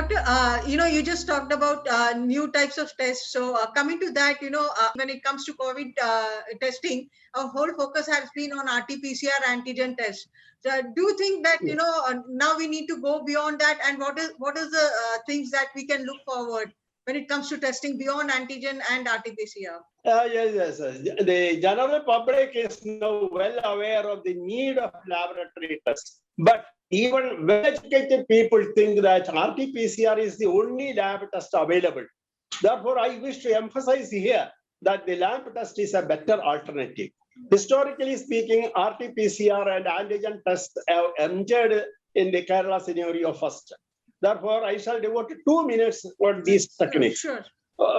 Doctor, you just talked about new types of tests. So coming to that, when it comes to COVID testing, our whole focus has been on RT-PCR antigen test. So do you think that, now we need to go beyond that? And what is the things that we can look forward when it comes to testing beyond antigen and RT-PCR? Yes. The general public is now well aware of the need of laboratory tests. But even well-educated people think that RT-PCR is the only lab test available. Therefore, I wish to emphasize here that the lab test is a better alternative. Historically speaking, RT-PCR and antigen tests have entered in the Kerala scenario first. Therefore, I shall devote 2 minutes on these techniques. Sure.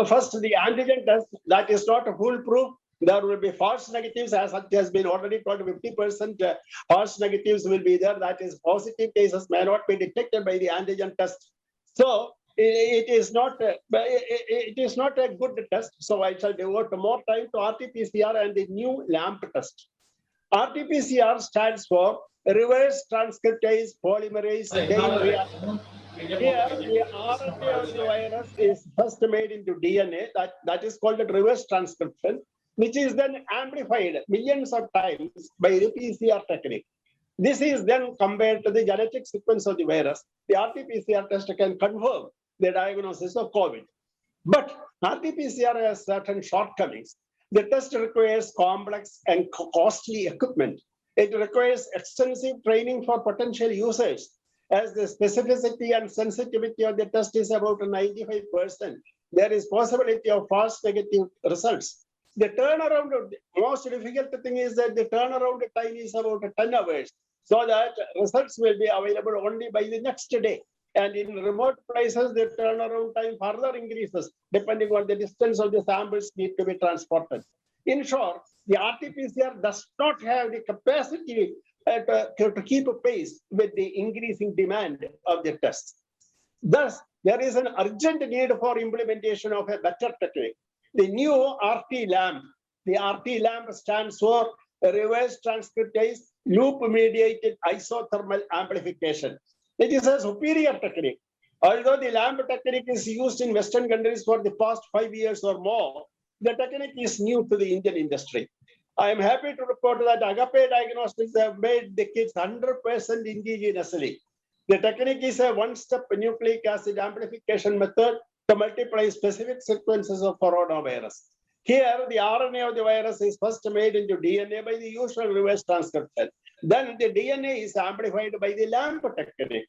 First, the antigen test, that is not a foolproof. There will be false negatives, as has been already told, 50% false negatives will be there. That is, positive cases may not be detected by the antigen test. So it is not a good test. So I shall devote more time to RT-PCR and the new LAMP test. RT-PCR stands for reverse transcriptase polymerase chain reaction. Here, the RNA of the virus is first made into DNA, that is called a reverse transcription, which is then amplified millions of times by the PCR technique. This is then compared to the genetic sequence of the virus. The RT-PCR test can confirm the diagnosis of COVID. But RT-PCR has certain shortcomings. The test requires complex and costly equipment. It requires extensive training for potential users, as the specificity and sensitivity of the test is about 95%. There is possibility of false negative results. The turnaround, most difficult thing is that the turnaround time is about 10 hours, so that results will be available only by the next day. And in remote places, the turnaround time further increases, depending on the distance of the samples need to be transported. In short, the RT-PCR does not have the capacity to keep pace with the increasing demand of the tests. Thus, there is an urgent need for implementation of a better technique. The new RT-LAMP, the RT-LAMP stands for reverse transcriptase loop-mediated isothermal amplification. It is a superior technique. Although the LAMP technique is used in Western countries for the past 5 years or more, the technique is new to the Indian industry. I am happy to report that Agape Diagnostics have made the kits 100% indigenously. The technique is a one-step nucleic acid amplification method to multiply specific sequences of coronavirus. Here, the RNA of the virus is first made into DNA by the usual reverse transcription. Then the DNA is amplified by the LAMP technique.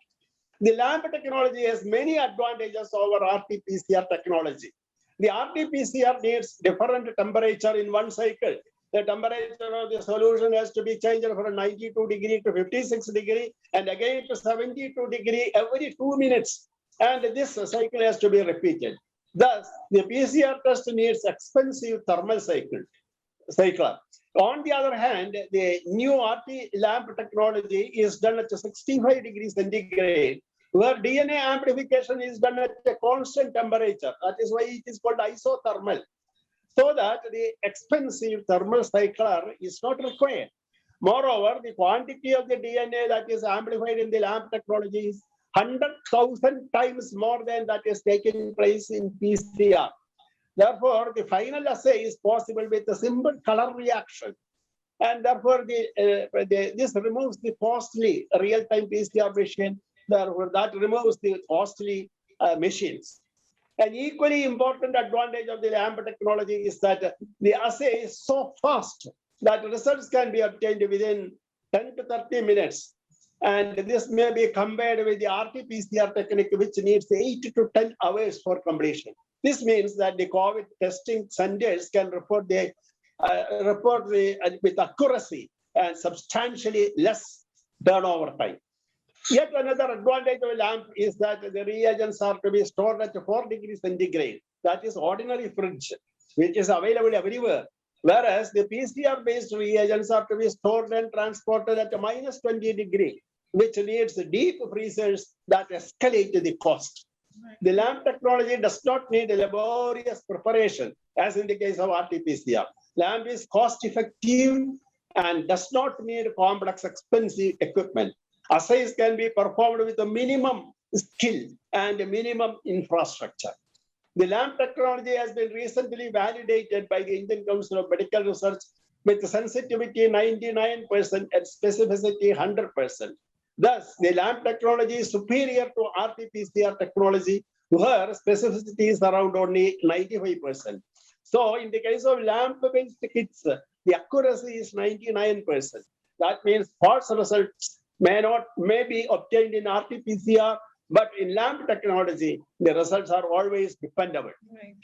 The LAMP technology has many advantages over RT-PCR technology. The RT-PCR needs different temperature in one cycle. The temperature of the solution has to be changed from 92 degree to 56 degree and again to 72 degree every 2 minutes. And this cycle has to be repeated. Thus, the PCR test needs expensive thermal cycle. On the other hand, the new RT-LAMP technology is done at 65 degrees centigrade, where DNA amplification is done at a constant temperature. That is why it is called isothermal, so that the expensive thermal cycler is not required. Moreover, the quantity of the DNA that is amplified in the LAMP technology is 100,000 times more than that is taking place in PCR. Therefore, the final assay is possible with a simple color reaction. And therefore, this removes the costly real-time PCR machine. Therefore, that removes the costly machines. An equally important advantage of the LAMP technology is that the assay is so fast that results can be obtained within 10 to 30 minutes. And this may be compared with the RT-PCR technique, which needs 8 to 10 hours for completion. This means that the COVID testing centers can report with accuracy and substantially less turnover time. Yet another advantage of LAMP is that the reagents are to be stored at 4 degrees centigrade. That is ordinary fridge, which is available everywhere. Whereas the PCR-based reagents are to be stored and transported at -20 degrees, which needs deep freezers that escalate the cost. The LAMP technology does not need a laborious preparation, as in the case of RT-PCR. LAMP is cost-effective and does not need complex, expensive equipment. Assays can be performed with a minimum skill and minimum infrastructure. The LAMP technology has been recently validated by the Indian Council of Medical Research with sensitivity 99% and specificity 100%. Thus, the LAMP technology is superior to RT-PCR technology, where specificity is around only 95%. So, in the case of LAMP-based kits, the accuracy is 99%. That means false results may be obtained in RT-PCR, but in LAMP technology, the results are always dependable. Right.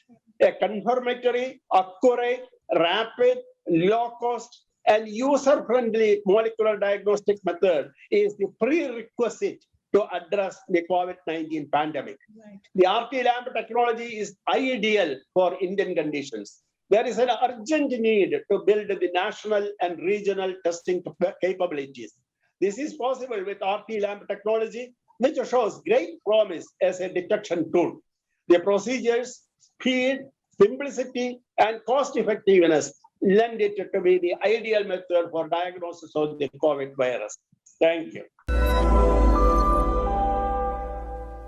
A confirmatory, accurate, rapid, low cost, and user-friendly molecular diagnostic method is the prerequisite to address the COVID-19 pandemic. Right. The RT-LAMP technology is ideal for Indian conditions. There is an urgent need to build the national and regional testing capabilities. This is possible with RT-LAMP technology, which shows great promise as a detection tool. The procedures, speed, simplicity, and cost effectiveness lend it to be the ideal method for diagnosis of the COVID virus. Thank you.